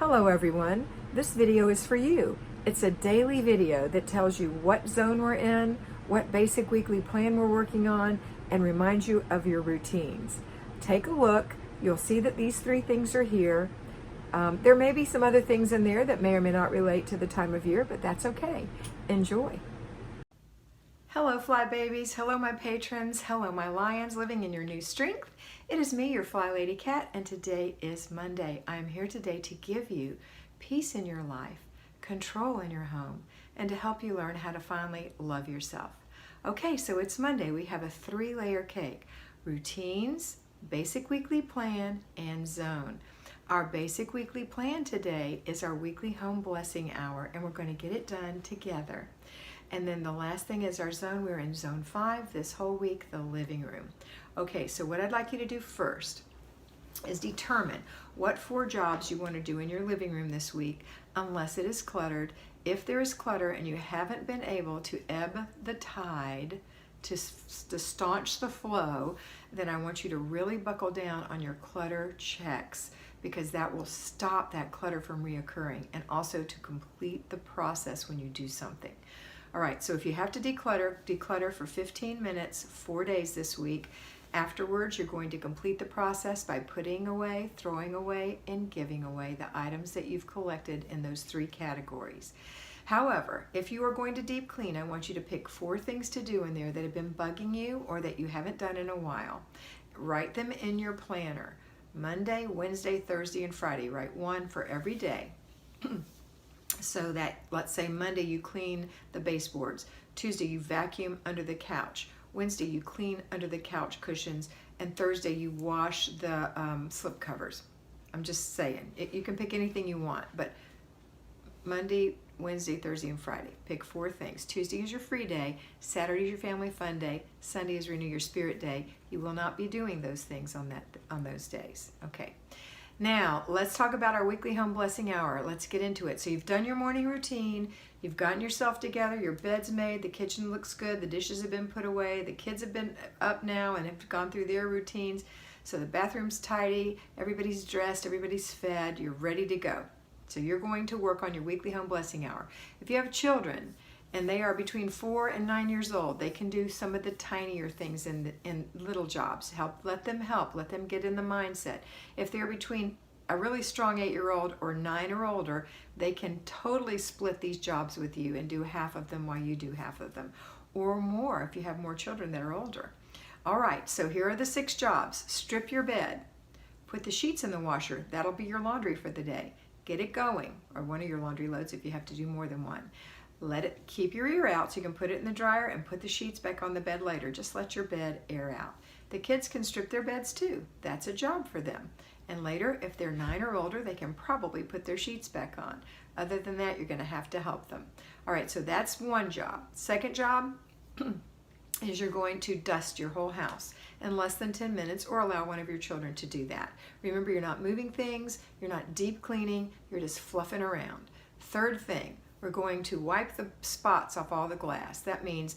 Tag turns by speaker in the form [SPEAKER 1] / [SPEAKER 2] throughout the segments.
[SPEAKER 1] Hello everyone, this video is for you. It's a daily video that tells you what zone we're in, what basic weekly plan we're working on, and reminds you of your routines. Take a look, you'll see that these three things are here. There may be some other things in there that may or may not relate to the time of year, but that's okay. Enjoy. Hello Fly Babies, hello my patrons, hello my lions living in your new strength. It is me, your Flylady Kat, and today is Monday. I am here today to give you peace in your life, control in your home, and to help you learn how to finally love yourself. Okay, so it's Monday. We have a 3-layer cake: routines, basic weekly plan, and zone. Our basic weekly plan today is our weekly home blessing hour, and we're going to get it done together. And then the last thing is our zone. We're in zone 5 this whole week, the living room. Okay, so what I'd like you to do first is determine what 4 jobs you want to do in your living room this week, unless it is cluttered. If there is clutter and you haven't been able to ebb the tide, to staunch the flow, then I want you to really buckle down on your clutter checks, because that will stop that clutter from reoccurring, and also to complete the process when you do something. All right, so if you have to declutter for 15 minutes, 4 days this week. Afterwards, you're going to complete the process by putting away, throwing away, and giving away the items that you've collected in those 3 categories. However, if you are going to deep clean, I want you to pick 4 things to do in there that have been bugging you or that you haven't done in a while. Write them in your planner. Monday, Wednesday, Thursday, and Friday. Write 1 for every day. So that, let's say Monday you clean the baseboards, Tuesday you vacuum under the couch, Wednesday you clean under the couch cushions, and Thursday you wash the slip covers. I'm just saying, you can pick anything you want, but Monday, Wednesday, Thursday, and Friday. Pick 4 things. Tuesday is your free day, Saturday is your family fun day, Sunday is Renew Your Spirit Day. You will not be doing those things on those days. Okay. Now, let's talk about our weekly home blessing hour. Let's get into it. So you've done your morning routine, you've gotten yourself together, your bed's made, the kitchen looks good, the dishes have been put away, the kids have been up now and have gone through their routines. So the bathroom's tidy, everybody's dressed, everybody's fed, you're ready to go. So you're going to work on your weekly home blessing hour. If you have children and they are between 4 and 9 years old, they can do some of the tinier things in little jobs. Let them get in the mindset. If they're between a really strong 8-year-old or 9 or older, they can totally split these jobs with you and do half of them while you do half of them, or more if you have more children that are older. All right, so here are the 6 jobs. Strip your bed. Put the sheets in the washer. That'll be your laundry for the day. Get it going, or one of your laundry loads if you have to do more than one. Keep your ear out so you can put it in the dryer and put the sheets back on the bed later. Just let your bed air out. The kids can strip their beds too. That's a job for them. And later, if they're 9 or older, they can probably put their sheets back on. Other than that, you're going to have to help them. All right, so that's one job. Second job is you're going to dust your whole house in less than 10 minutes, or allow one of your children to do that. Remember, you're not moving things, you're not deep cleaning, you're just fluffing around. Third thing, we're going to wipe the spots off all the glass. That means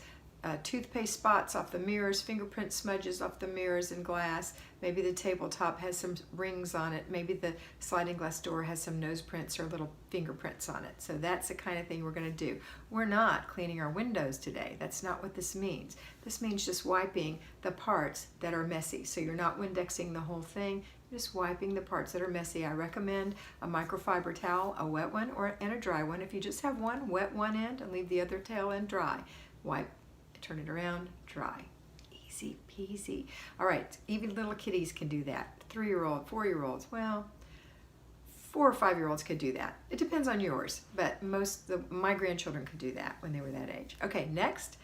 [SPEAKER 1] toothpaste spots off the mirrors, fingerprint smudges off the mirrors and glass. Maybe the tabletop has some rings on it. Maybe the sliding glass door has some nose prints or little fingerprints on it. So that's the kind of thing we're going to do. We're not cleaning our windows today. That's not what this means. This means just wiping the parts that are messy. So you're not Windexing the whole thing. Just wiping the parts that are messy. I recommend a microfiber towel, a wet one and a dry one. If you just have one, wet one end and leave the other tail end dry. Wipe, turn it around, dry. Easy peasy. All right, even little kitties can do that. 3-year-old, 4-year-olds, well, 4 or 5-year-olds could do that. It depends on yours, but my grandchildren could do that when they were that age. Okay, next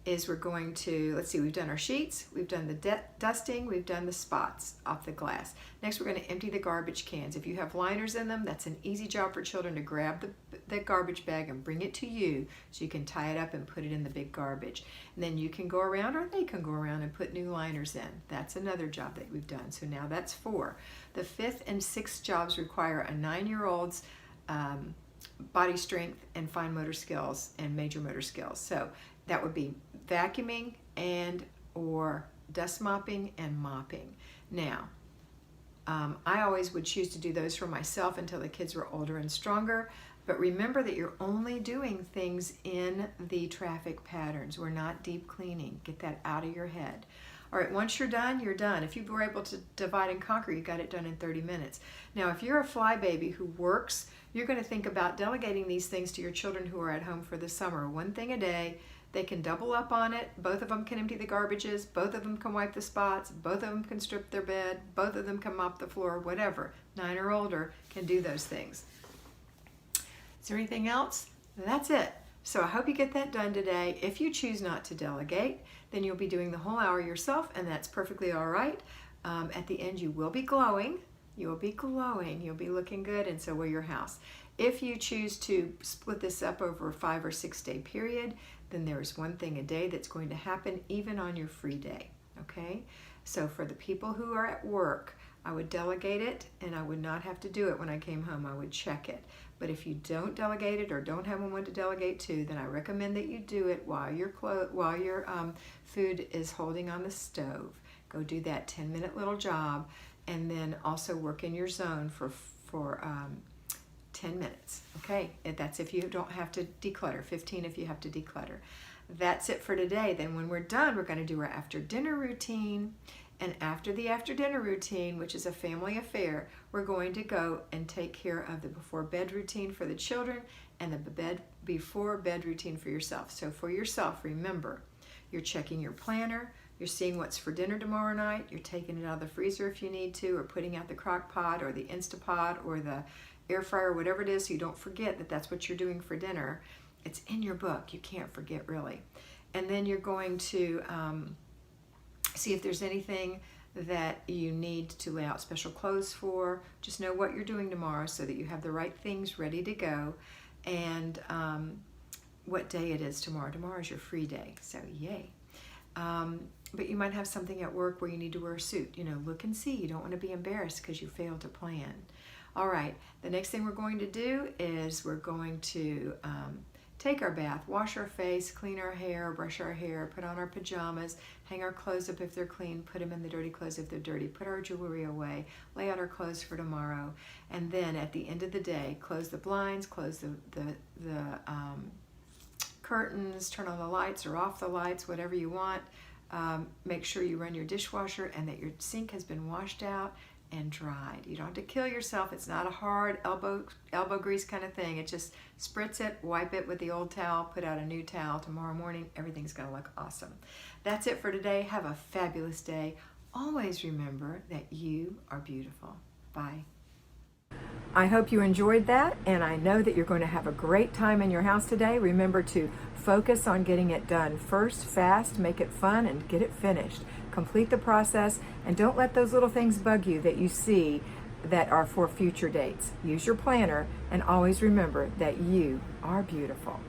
[SPEAKER 1] is we're going to, let's see, we've done our sheets, we've done the dusting, we've done the spots off the glass. Next, we're going to empty the garbage cans. If you have liners in them, that's an easy job for children to grab the garbage bag and bring it to you so you can tie it up and put it in the big garbage. And then you can go around, or they can go around and put new liners in. That's another job that we've done. So now that's 4. The 5th and 6th jobs require a 9-year-old's body strength and fine motor skills and major motor skills. So that would be vacuuming and or dust mopping and mopping. Now, I always would choose to do those for myself until the kids were older and stronger. But remember that you're only doing things in the traffic patterns. We're not deep cleaning. Get that out of your head. All right, once you're done, you're done. If you were able to divide and conquer, you got it done in 30 minutes. Now, if you're a fly baby who works, you're going to think about delegating these things to your children who are at home for the summer. One thing a day. They can double up on it. Both of them can empty the garbages. Both of them can wipe the spots. Both of them can strip their bed. Both of them can mop the floor, whatever. 9 or older can do those things. Is there anything else? That's it. So I hope you get that done today. If you choose not to delegate, then you'll be doing the whole hour yourself, and that's perfectly all right. At the end, you will be glowing. You'll be glowing. You'll be looking good, and so will your house. If you choose to split this up over a 5 or 6 day period, then there's one thing a day that's going to happen even on your free day, okay? So for the people who are at work, I would delegate it, and I would not have to do it when I came home. I would check it. But if you don't delegate it or don't have one to delegate to, then I recommend that you do it while your food is holding on the stove. Go do that 10-minute little job, and then also work in your zone for 10 minutes. Okay, that's if you don't have to declutter. 15 if you have to declutter. That's it for today. Then when we're done, we're going to do our after dinner routine. And after the after dinner routine, which is a family affair, we're going to go and take care of the before bed routine for the children and the before bed routine for yourself. So for yourself, remember, you're checking your planner, you're seeing what's for dinner tomorrow night, you're taking it out of the freezer if you need to, or putting out the crock pot or the Instapot or the air fryer, whatever it is, so you don't forget that that's what you're doing for dinner. It's in your book. You can't forget, really. And then you're going to see if there's anything that you need to lay out special clothes for. Just know what you're doing tomorrow so that you have the right things ready to go, and what day it is tomorrow. Tomorrow is your free day, so yay. But you might have something at work where you need to wear a suit. You know, look and see. You don't want to be embarrassed because you failed to plan. All right, the next thing we're going to do is we're going to take our bath, wash our face, clean our hair, brush our hair, put on our pajamas, hang our clothes up if they're clean, put them in the dirty clothes if they're dirty, put our jewelry away, lay out our clothes for tomorrow, and then at the end of the day, close the blinds, close the curtains, turn on the lights or off the lights, whatever you want. Make sure you run your dishwasher and that your sink has been washed out and dried. You don't have to kill yourself. It's not a hard elbow grease kind of thing. It just spritz it, wipe it with the old towel, put out a new towel. Tomorrow morning, everything's going to look awesome. That's it for today. Have a fabulous day. Always remember that you are beautiful. Bye. I hope you enjoyed that, and I know that you're going to have a great time in your house today. Remember to focus on getting it done first, fast, make it fun, and get it finished. Complete the process, and don't let those little things bug you that you see that are for future dates. Use your planner, and always remember that you are beautiful.